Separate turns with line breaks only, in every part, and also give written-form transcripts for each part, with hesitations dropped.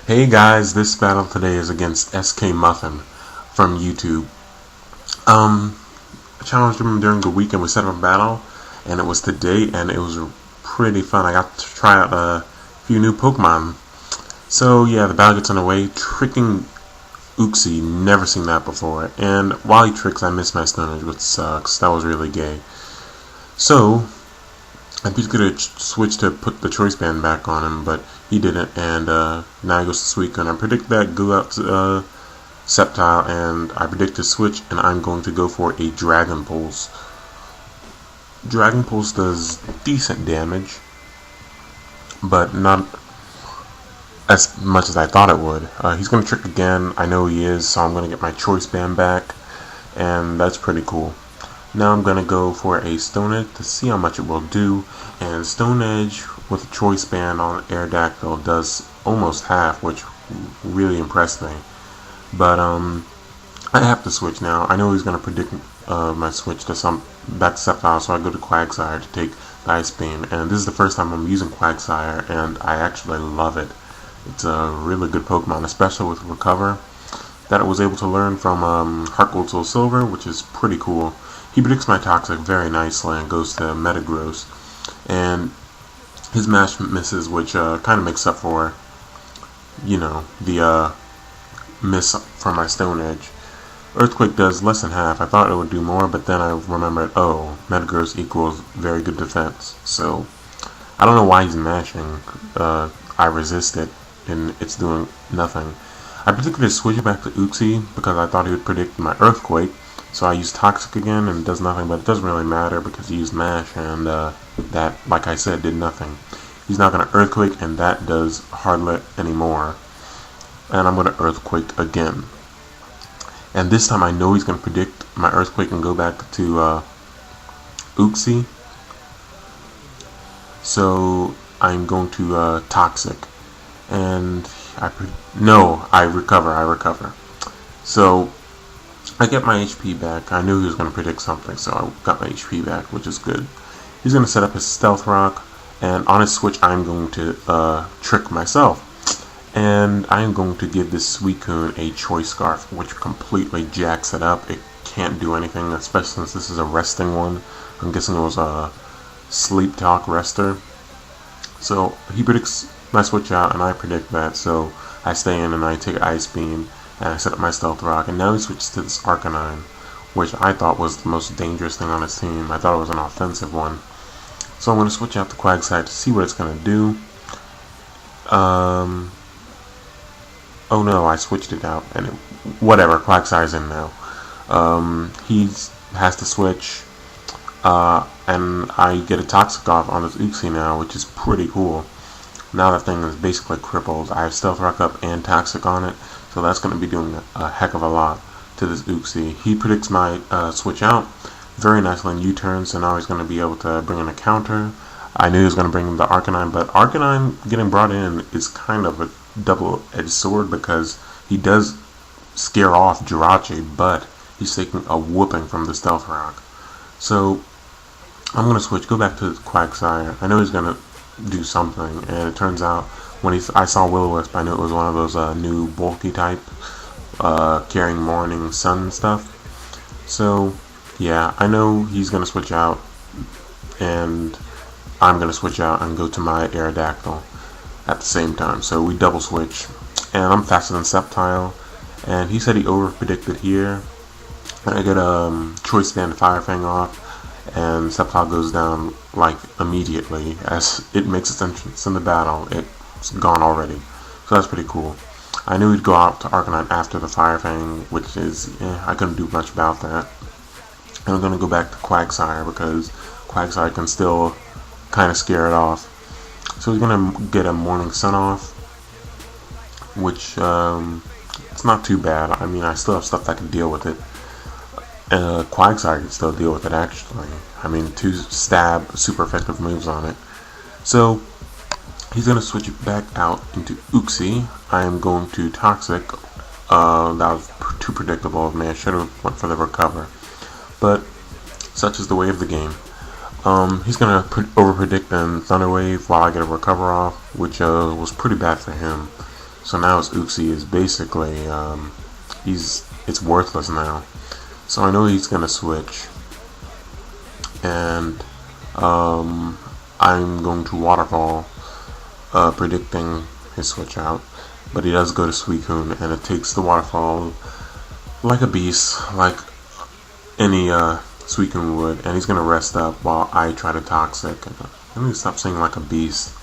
Hey guys, this battle today is against SKMuffin from YouTube. I challenged him during the week and we set up a battle, and it was today, and it was pretty fun. I got to try out a few new Pokemon. So yeah, the battle gets underway. Tricking Uxie, never seen that before. And while he tricks, I miss my Stone Edge, which sucks. That was really gay. So I'm just gonna switch to put the choice band back on him, but he didn't, and now he goes to Suicune. I predict that go out to Sceptile, and I predict to switch, and I'm going to go for a Dragon Pulse. Dragon Pulse does decent damage, but not as much as I thought it would. He's going to trick again. I know he is, so I'm going to get my choice band back, and that's pretty cool. Now I'm going to go for a Stone Edge to see how much it will do, and Stone Edge with a choice band on Aerodactyl does almost half, which really impressed me. But I have to switch now. I know he's going to predict my switch to back to Sceptile, so I go to Quagsire to take the Ice Beam, and this is the first time I'm using Quagsire, and I actually love it. It's a really good Pokemon, especially with Recover, that it was able to learn from Heart Gold Soul Silver, which is pretty cool. He predicts my Toxic very nicely and goes to Metagross, and his Mash misses, which kind of makes up for, the miss from my Stone Edge. Earthquake does less than half. I thought it would do more, but then I remembered, oh, Metagross equals very good defense. So I don't know why he's mashing. I resist it, and it's doing nothing. I predicted to switch it back to Uxie because I thought he would predict my Earthquake. So I used Toxic again, and it does nothing, but it doesn't really matter because he used Mash, and that, like I said, did nothing. He's not going to Earthquake, and that does hardly anymore. And I'm going to Earthquake again. And this time I know he's going to predict my Earthquake and go back to Uxie. So I'm going to Toxic. And I recover. So I get my HP back. I knew he was going to predict something, so I got my HP back, which is good. He's going to set up his Stealth Rock, and on his switch I'm going to trick myself. And I'm going to give this Suicune a Choice Scarf, which completely jacks it up. It can't do anything, especially since this is a resting one. I'm guessing it was a Sleep Talk Rester. So he predicts my switch out, and I predict that, so I stay in and I take Ice Beam, and I set up my Stealth Rock, and now he switches to this Arcanine, which I thought was the most dangerous thing on his team. I thought it was an offensive one. So I'm going to switch out to Quagsire to see what it's going to do. Oh no, I switched it out, and whatever, Quagsire's in now. He has to switch, and I get a Toxic off on this Uxie now, which is pretty cool. Now that thing is basically crippled. I have Stealth Rock up and Toxic on it, so that's going to be doing a heck of a lot to this Uxie. He predicts my switch out very nicely in U-turn, so now he's going to be able to bring in a counter. I knew he was going to bring in the Arcanine, but Arcanine getting brought in is kind of a double-edged sword because he does scare off Jirachi, but he's taking a whooping from the Stealth Rock. So I'm going to switch, go back to Quagsire. I know he's going to do something, and it turns out when I saw Will-O-Wisp, I knew it was one of those new bulky type carrying Morning Sun stuff. So yeah, I know he's going to switch out, and I'm going to switch out and go to my Aerodactyl at the same time. So we double switch, and I'm faster than Sceptile, and he said he over predicted here, and I get a Choice Band Fire Fang off, and Sceptile goes down like immediately as it makes its entrance in the battle. It's gone already, so that's pretty cool. I knew he'd go out to Arcanine after the Fire Fang, which is, I couldn't do much about that. And I'm going to go back to Quagsire because Quagsire can still kind of scare it off. So he's going to get a Morning Sun off, which it's not too bad. I mean, I still have stuff that can deal with it. Quagsire can still deal with it, actually. I mean, 2 stab super effective moves on it. So he's going to switch it back out into Uxie. I am going to Toxic. That was too predictable of me. I should have went for the Recover. But such is the way of the game. He's going to over-predict and Thunder Wave while I get a Recover off, which was pretty bad for him. So now his Uxie is basically, it's worthless now. So I know he's gonna switch, and I'm going to Waterfall, predicting his switch out. But he does go to Suicune, and it takes the Waterfall like a beast, like any Suicune would, and he's gonna rest up while I try to Toxic. Let me stop saying like a beast.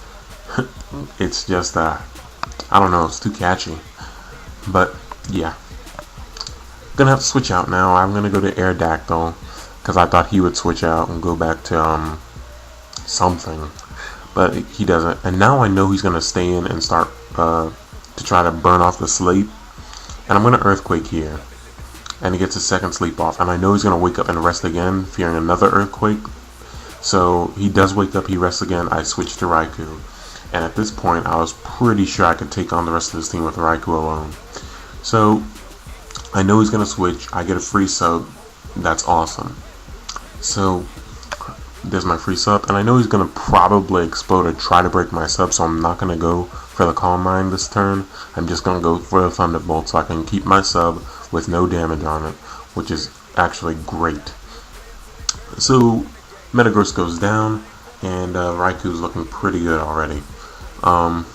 It's just I don't know, it's too catchy. But yeah, gonna have to switch out now. I'm gonna go to Aerodactyl because I thought he would switch out and go back to something, but he doesn't. And now I know he's gonna stay in and start to try to burn off the sleep. And I'm gonna Earthquake here, and he gets his second sleep off. And I know he's gonna wake up and rest again, fearing another Earthquake. So he does wake up, he rests again. I switch to Raikou, and at this point I was pretty sure I could take on the rest of this team with Raikou alone. So I know he's gonna switch. I get a free sub. That's awesome. So there's my free sub, and I know he's gonna probably explode or try to break my sub, so I'm not gonna go for the Calm Mind this turn. I'm just gonna go for the Thunderbolt so I can keep my sub with no damage on it, which is actually great. So Metagross goes down, and Raikou's looking pretty good already.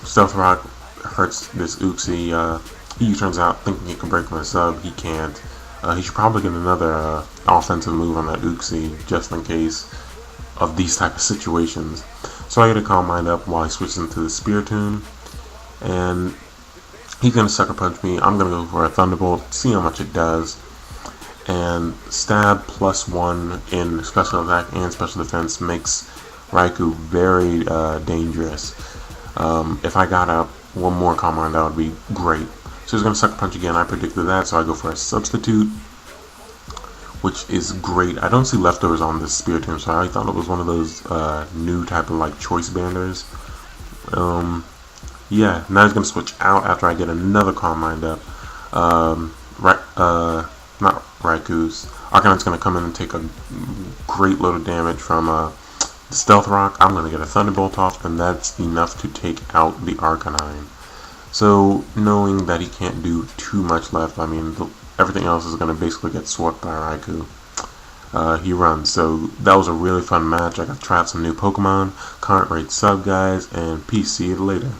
Stealth Rock hurts this Uxie. He turns out thinking he can break my sub. He can't. He should probably get another offensive move on that Uxie just in case of these type of situations. So I get a Calm Mind up while he switches into the Spiritomb, and he's gonna Sucker Punch me. I'm gonna go for a Thunderbolt, see how much it does, and Stab +1 in special attack and special defense makes Raikou very dangerous. If I got up one more Calm Mind, that would be great. So he's gonna Sucker Punch again. I predicted that, so I go for a Substitute, which is great. I don't see leftovers on this Spiritomb, so I thought it was one of those new type of like choice banders. Yeah, now he's gonna switch out after I get another Calm Mind up. Not Raikou's. Arcanite's gonna come in and take a great load of damage from the Stealth Rock. I'm gonna get a Thunderbolt off, and that's enough to take out the Arcanine. So knowing that he can't do too much left, I mean, everything else is going to basically get swept by Raikou. He runs. So that was a really fun match. I got to try out some new Pokemon. Comment, rate, sub, guys, and peace. See you later.